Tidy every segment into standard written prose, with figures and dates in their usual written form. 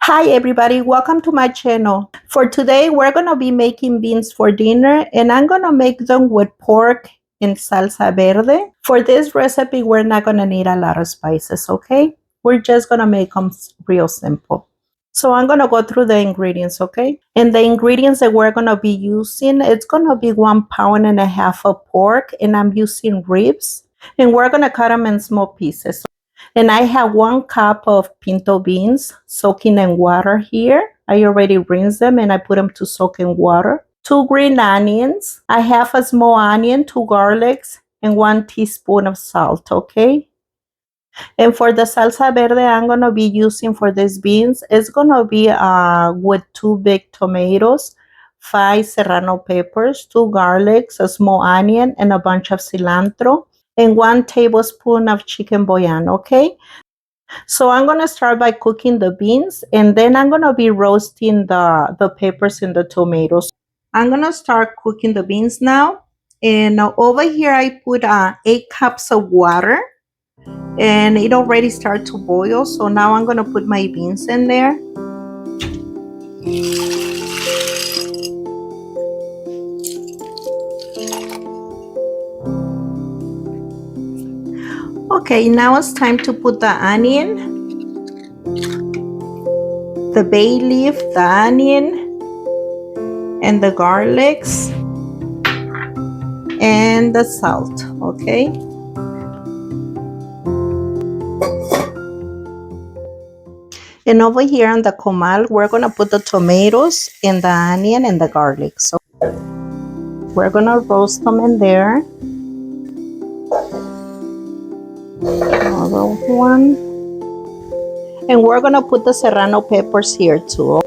Hi everybody, welcome to my channel. For today, we're gonna be making beans for dinner and I'm gonna make them with pork in salsa verde. For this recipe, we're not gonna need a lot of spices, okay? We're just gonna make them real simple. So I'm gonna go through the ingredients, okay? And the ingredients that we're gonna be using, it's gonna be 1.5 pounds of pork and I'm using ribs. And we're gonna cut them in small pieces. And I have 1 cup of pinto beans soaking in water here. I already rinsed them and I put them to soak in water. 2 green onions. I have a small onion, 2 garlics, and 1 teaspoon of salt, okay? And for the salsa verde I'm going to be using for these beans, it's going to be with 2 big tomatoes, 5 serrano peppers, 2 garlics, a small onion, and a bunch of cilantro, and 1 tablespoon of chicken bouillon, okay? So I'm going to start by cooking the beans and then I'm going to be roasting the peppers and the tomatoes. I'm going to start cooking the beans now. And over here I put 8 cups of water and it already started to boil. So now I'm going to put my beans in there. Okay, now it's time to put the onion, the bay leaf, the onion, and the garlics, and the salt, okay? And over here on the comal, we're gonna put the tomatoes and the onion and the garlic. So we're gonna roast them in there. Another one. And we're gonna put the serrano peppers here too.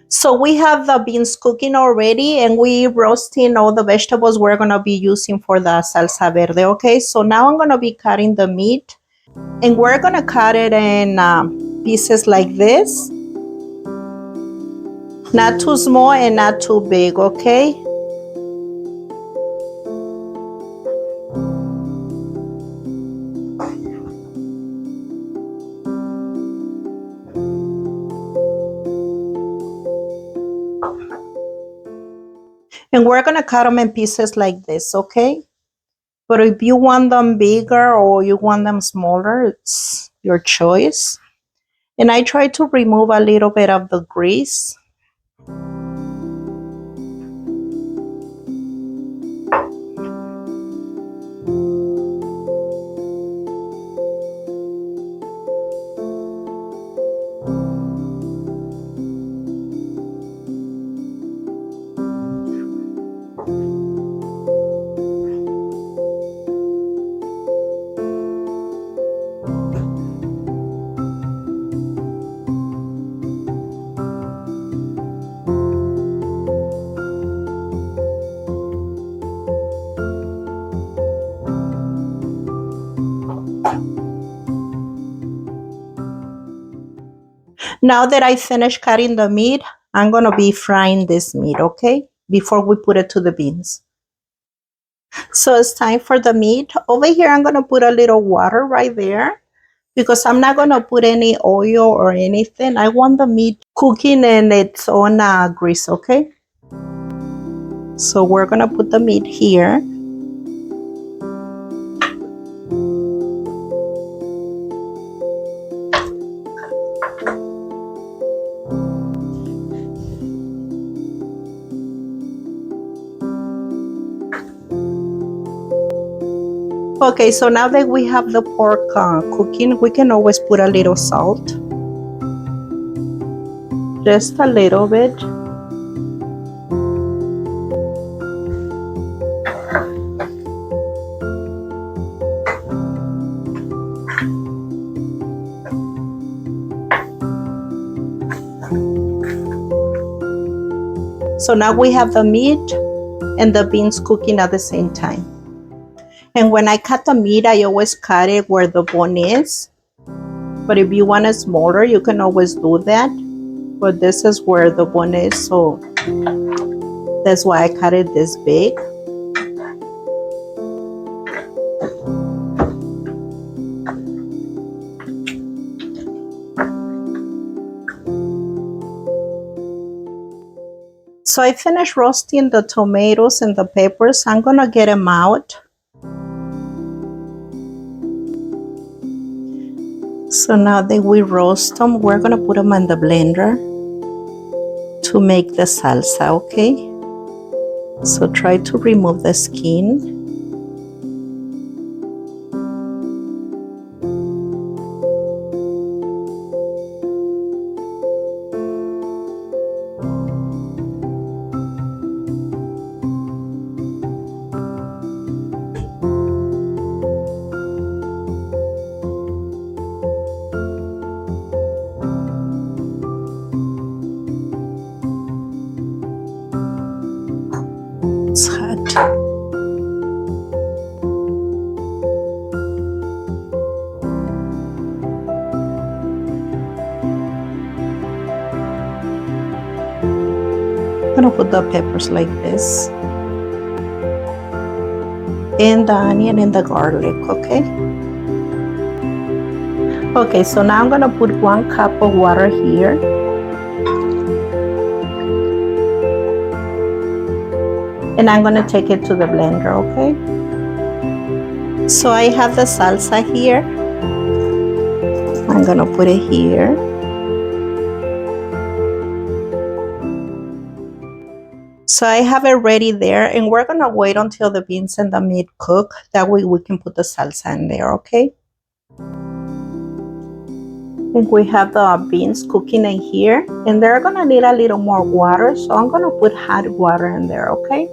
So we have the beans cooking already and we roasting all the vegetables we're gonna be using for the salsa verde, okay? So now I'm gonna be cutting the meat and we're gonna cut it in pieces like this. Not too small and not too big, okay? And we're gonna cut them in pieces like this, okay? But if you want them bigger or you want them smaller, it's your choice. And I try to remove a little bit of the grease. Now that I finished cutting the meat, I'm gonna be frying this meat, okay? Before we put it to the beans. So it's time for the meat. Over here, I'm gonna put a little water right there because I'm not gonna put any oil or anything. I want the meat cooking in its own grease, okay? So we're gonna put the meat here. Okay, so now that we have the pork cooking, we can always put a little salt. Just a little bit. So now we have the meat and the beans cooking at the same time. And when I cut the meat, I always cut it where the bone is. But if you want it smaller, you can always do that. But this is where the bone is, so that's why I cut it this big. So I finished roasting the tomatoes and the peppers. I'm gonna get them out. So now that we roast them, we're gonna put them in the blender to make the salsa, okay? So try to remove the skin. It's hot. I'm gonna put the peppers like this. And the onion and the garlic, okay? Okay, so now I'm gonna put 1 cup of water here. And I'm gonna take it to the blender, okay? So I have the salsa here. I'm gonna put it here. So I have it ready there, and we're gonna wait until the beans and the meat cook. That way we can put the salsa in there, okay? And we have the beans cooking in here, and they're gonna need a little more water, so I'm gonna put hot water in there, okay?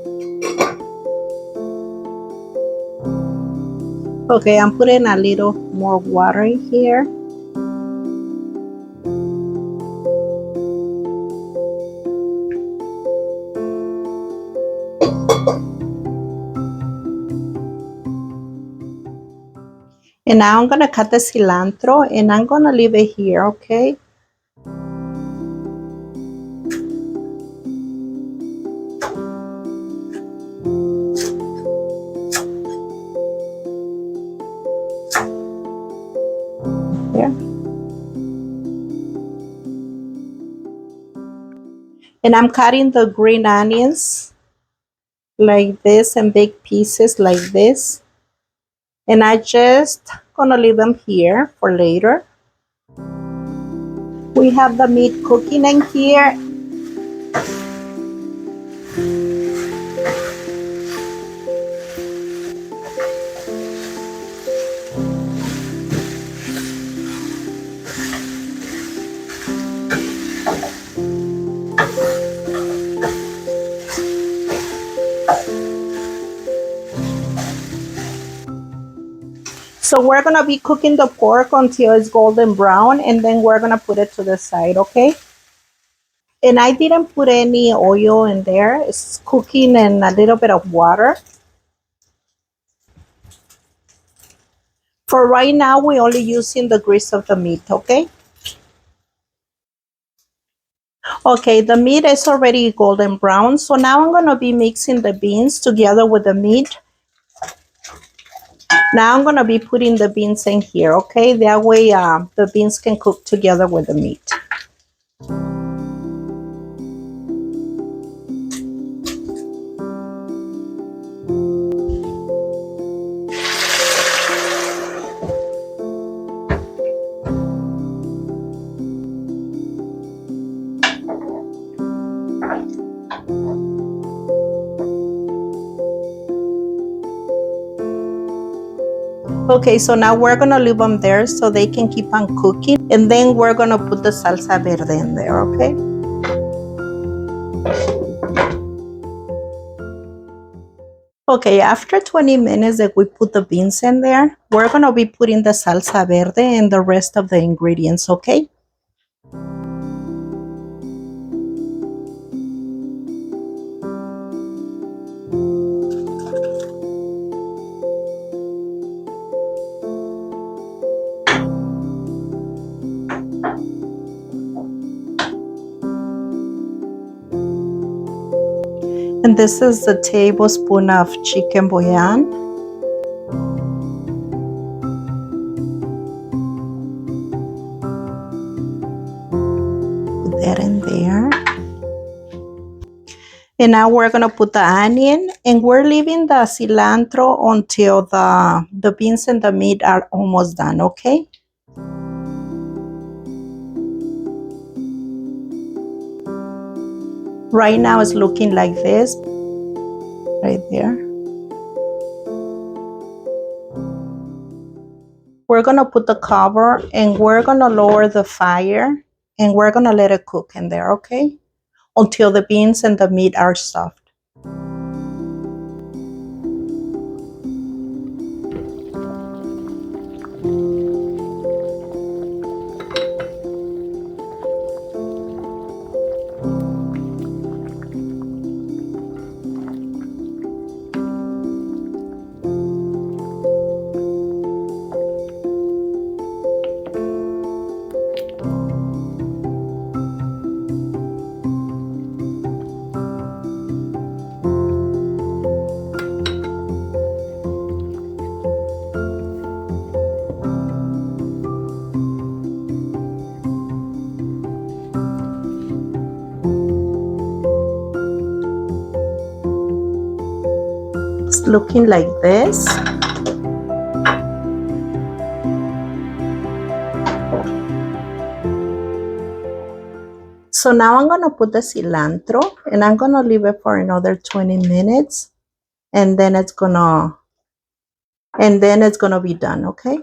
Okay, I'm putting a little more water in here. And now I'm gonna cut the cilantro and I'm gonna leave it here, okay? Here. And I'm cutting the green onions like this in big pieces like this. And I just gonna leave them here for later. We have the meat cooking in here. So we're gonna be cooking the pork until it's golden brown, and then we're gonna put it to the side, okay? And I didn't put any oil in there. It's cooking in a little bit of water. For right now, we're only using the grease of the meat, okay? Okay, the meat is already golden brown. So now I'm gonna be mixing the beans together with the meat. Now I'm gonna be putting the beans in here, okay? That way the beans can cook together with the meat. Okay, so now we're gonna leave them there so they can keep on cooking, and then we're gonna put the salsa verde in there, okay? Okay, after 20 minutes that we put the beans in there, we're gonna be putting the salsa verde and the rest of the ingredients, okay? And this is a tablespoon of chicken bouillon. Put that in there. And now we're gonna put the onion, and we're leaving the cilantro until the beans and the meat are almost done, okay? Right now it's looking like this, right there. We're gonna put the cover and we're gonna lower the fire and we're gonna let it cook in there, okay? Until the beans and the meat are soft. It's looking like this. So now I'm gonna put the cilantro and I'm gonna leave it for another 20 minutes and then it's gonna be done, okay?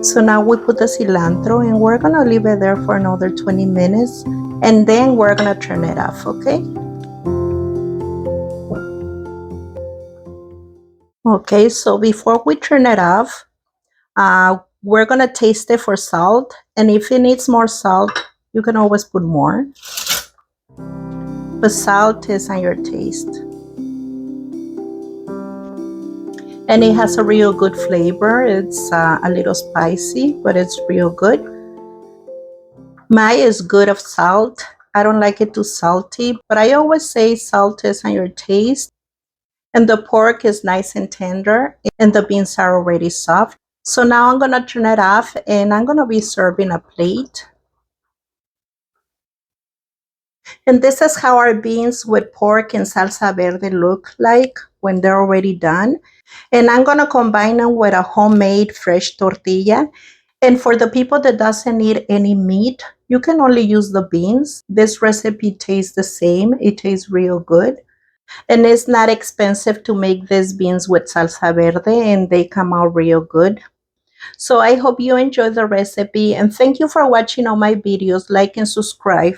So now we put the cilantro and we're gonna leave it there for another 20 minutes and then we're gonna turn it off, okay? Okay, so before we turn it off, we're gonna taste it for salt, and if it needs more salt, you can always put more. But salt is on your taste. And it has a real good flavor. It's a little spicy, but it's real good. Mine is good of salt. I don't like it too salty, but I always say salt is on your taste. And the pork is nice and tender, and the beans are already soft. So now I'm gonna turn it off, and I'm gonna be serving a plate. And this is how our beans with pork and salsa verde look like when they're already done. And I'm gonna combine them with a homemade fresh tortilla. And for the people that doesn't need any meat, you can only use the beans. This recipe tastes the same. It tastes real good. And it's not expensive to make these beans with salsa verde, and they come out real good. So I hope you enjoy the recipe, and thank you for watching all my videos. Like and subscribe.